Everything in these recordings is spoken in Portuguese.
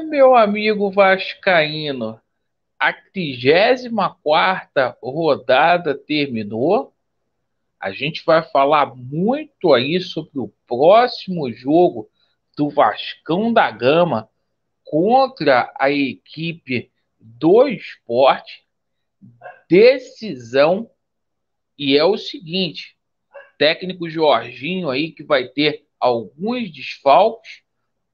Meu amigo vascaíno, a 34ª rodada terminou. A gente vai falar muito aí sobre o próximo jogo do Vascão da Gama contra a equipe do Sport. Decisão. E é o seguinte, técnico Jorginho aí que vai ter alguns desfalques,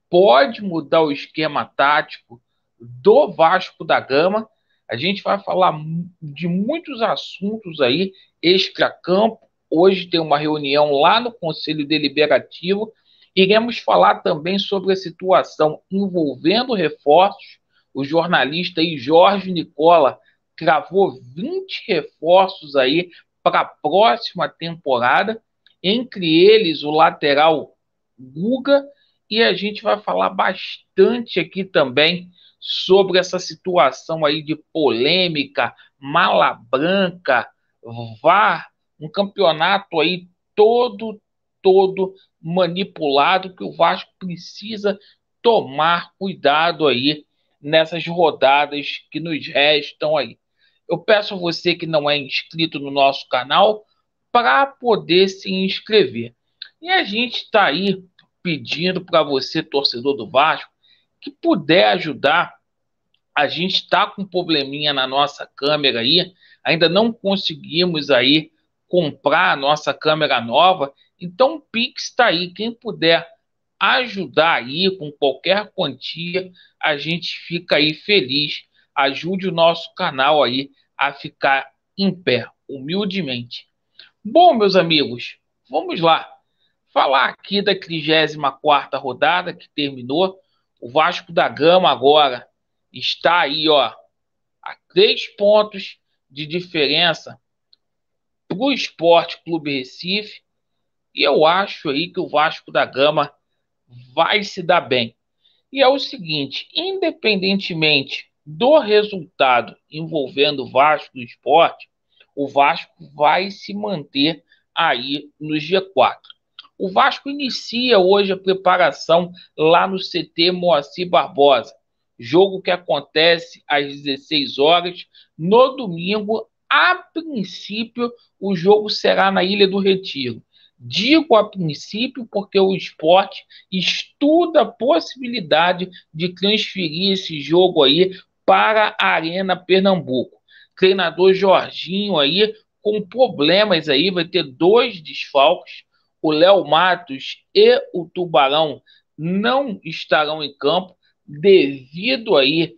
pode mudar o esquema tático do Vasco da Gama. A gente vai falar de muitos assuntos aí, extracampo. Hoje tem uma reunião lá no Conselho Deliberativo. Iremos falar também sobre a situação envolvendo reforços. O jornalista aí, Jorge Nicola, cravou 20 reforços aí para a próxima temporada. Entre eles, o lateral Guga, e a gente vai falar bastante aqui também sobre essa situação aí de polêmica, mala branca, VAR, um campeonato aí todo manipulado que o Vasco precisa tomar cuidado aí nessas rodadas que nos restam aí. Eu peço a você que não é inscrito no nosso canal para poder se inscrever. E a gente está aí pedindo para você, torcedor do Vasco, que puder ajudar. A gente está com um probleminha na nossa câmera aí, ainda não conseguimos aí comprar a nossa câmera nova, então o Pix está aí, quem puder ajudar aí com qualquer quantia, a gente fica aí feliz, ajude o nosso canal aí a ficar em pé, humildemente. Bom, meus amigos, vamos lá. Falar aqui da 34ª rodada que terminou. O Vasco da Gama agora está aí, ó, a 3 pontos de diferença para o Sport Clube Recife. E eu acho aí que o Vasco da Gama vai se dar bem. E é o seguinte, independentemente do resultado envolvendo o Vasco e o Sport, o Vasco vai se manter aí no G4. O Vasco inicia hoje a preparação lá no CT Moacir Barbosa, jogo que acontece às 16 horas no domingo. A princípio, o jogo será na Ilha do Retiro. Digo a princípio porque o Sport estuda a possibilidade de transferir esse jogo aí para a Arena Pernambuco. Treinador Jorginho aí com problemas aí, vai ter 2 desfalques. O Léo Matos e o Tubarão não estarão em campo devido aí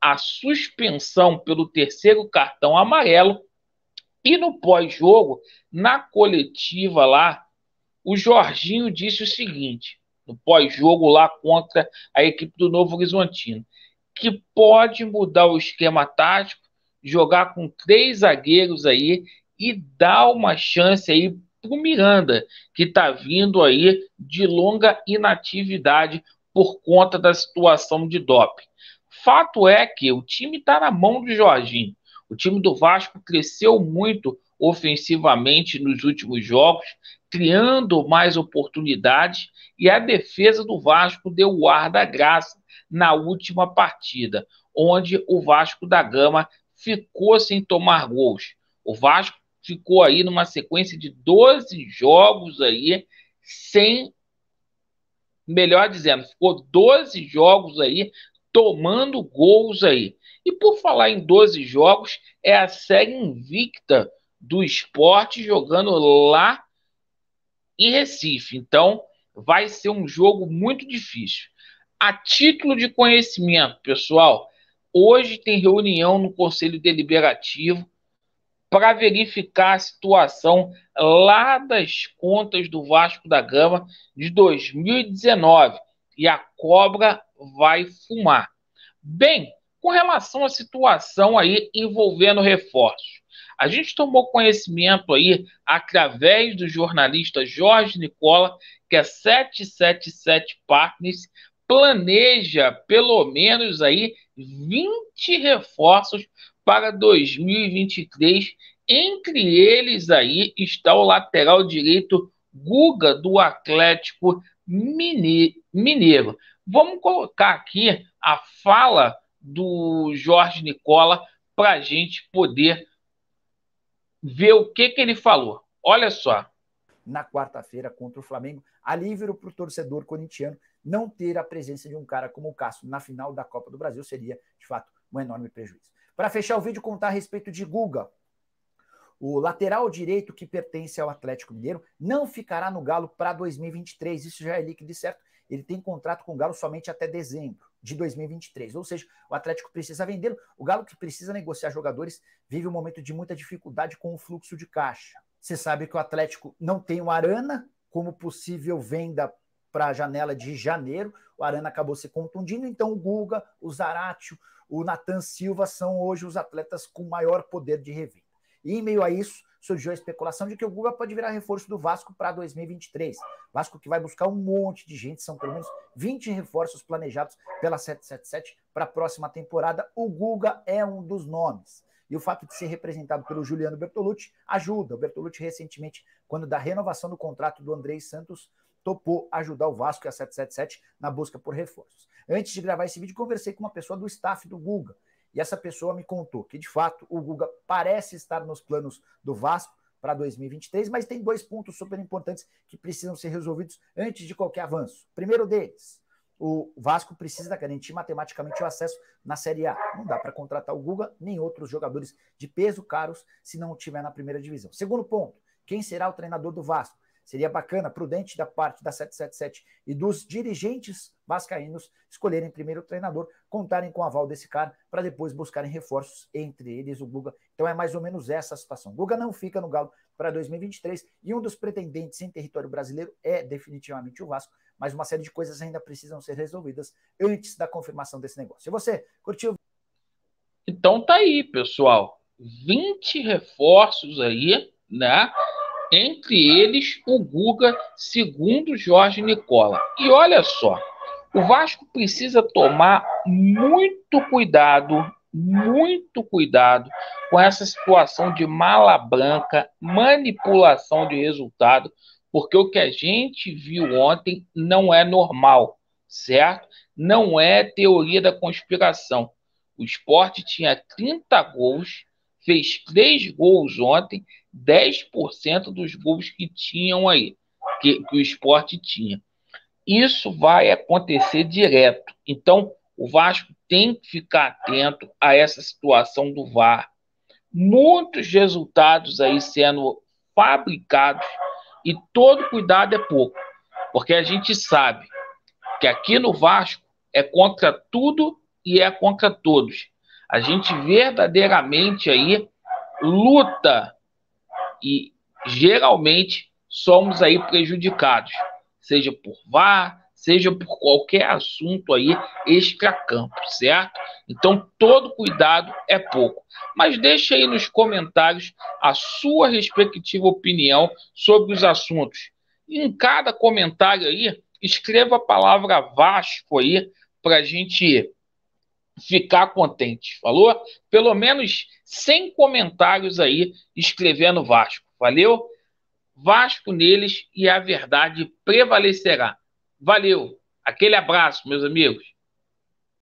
à suspensão pelo terceiro cartão amarelo. E no pós-jogo, na coletiva lá, o Jorginho disse o seguinte, no pós-jogo lá contra a equipe do Novo Horizontino, que pode mudar o esquema tático, jogar com 3 zagueiros aí e dar uma chance aí pro Miranda, que está vindo aí de longa inatividade por conta da situação de doping. Fato é que o time está na mão do Jorginho. O time do Vasco cresceu muito ofensivamente nos últimos jogos, criando mais oportunidades, e a defesa do Vasco deu o ar da graça na última partida, onde o Vasco da Gama ficou sem tomar gols. O Vasco ficou aí numa sequência de 12 jogos aí sem, melhor dizendo, ficou 12 jogos aí tomando gols aí. E por falar em 12 jogos, é a série invicta do Sport jogando lá em Recife. Então, vai ser um jogo muito difícil. A título de conhecimento, pessoal, hoje tem reunião no Conselho Deliberativo para verificar a situação lá das contas do Vasco da Gama de 2019. E a cobra vai fumar. Bem, com relação à situação aí envolvendo reforços, a gente tomou conhecimento aí através do jornalista Jorge Nicola que a 777 Partners planeja pelo menos aí 20 reforços para 2023. Entre eles aí está o lateral direito Guga do Atlético Mineiro. Vamos colocar aqui a fala do Jorge Nicola para a gente poder ver o que ele falou. Olha só. Na quarta-feira contra o Flamengo, alívio para o torcedor corintiano não ter a presença de um cara como o Cássio na final da Copa do Brasil seria, de fato, um enorme prejuízo. Para fechar o vídeo, contar a respeito de Guga. O lateral direito que pertence ao Atlético Mineiro não ficará no Galo para 2023. Isso já é líquido e certo. Ele tem contrato com o Galo somente até dezembro de 2023. Ou seja, o Atlético precisa vendê-lo. O Galo, que precisa negociar jogadores, vive um momento de muita dificuldade com o fluxo de caixa. Você sabe que o Atlético não tem o Arana como possível venda para a janela de janeiro. O Arana acabou se contundindo, então o Guga, o Zaratio, o Nathan Silva são hoje os atletas com maior poder de revenda. E em meio a isso, surgiu a especulação de que o Guga pode virar reforço do Vasco para 2023. Vasco que vai buscar um monte de gente, são pelo menos 20 reforços planejados pela 777 para a próxima temporada. O Guga é um dos nomes. E o fato de ser representado pelo Juliano Bertolucci ajuda. O Bertolucci, recentemente, quando da renovação do contrato do Andrei Santos, topou ajudar o Vasco e a 777 na busca por reforços. Antes de gravar esse vídeo, conversei com uma pessoa do staff do Guga. E essa pessoa me contou que, de fato, o Guga parece estar nos planos do Vasco para 2023, mas tem 2 pontos super importantes que precisam ser resolvidos antes de qualquer avanço. Primeiro deles, o Vasco precisa garantir matematicamente o acesso na Série A. Não dá para contratar o Guga nem outros jogadores de peso caros se não estiver na primeira divisão. Segundo ponto, quem será o treinador do Vasco? Seria bacana, prudente da parte da 777 e dos dirigentes vascaínos escolherem primeiro o treinador, contarem com o aval desse cara para depois buscarem reforços, entre eles o Guga. Então é mais ou menos essa a situação. O Guga não fica no Galo para 2023 e um dos pretendentes em território brasileiro é definitivamente o Vasco, mas uma série de coisas ainda precisam ser resolvidas antes da confirmação desse negócio. E você, curtiu? Então tá aí, pessoal. 20 reforços aí, né? Entre eles o Guga, segundo Jorge Nicola. E olha só, o Vasco precisa tomar muito cuidado com essa situação de mala branca, manipulação de resultado, porque o que a gente viu ontem não é normal, certo? Não é teoria da conspiração. O Sport tinha 30 gols, fez 3 gols ontem, 10% dos gols que tinham aí, que o Sport tinha. Isso vai acontecer direto. Então, o Vasco tem que ficar atento a essa situação do VAR. Muitos resultados aí sendo fabricados e todo cuidado é pouco, porque a gente sabe que aqui no Vasco é contra tudo e é contra todos. A gente verdadeiramente aí luta e geralmente somos aí prejudicados, seja por VAR, seja por qualquer assunto aí extracampo, certo? Então todo cuidado é pouco. Mas deixa aí nos comentários a sua respectiva opinião sobre os assuntos. Em cada comentário aí, escreva a palavra Vasco aí para a gente ficar contente, falou? Pelo menos 100 comentários aí escrevendo Vasco, valeu? Vasco neles e a verdade prevalecerá. Valeu, aquele abraço, meus amigos.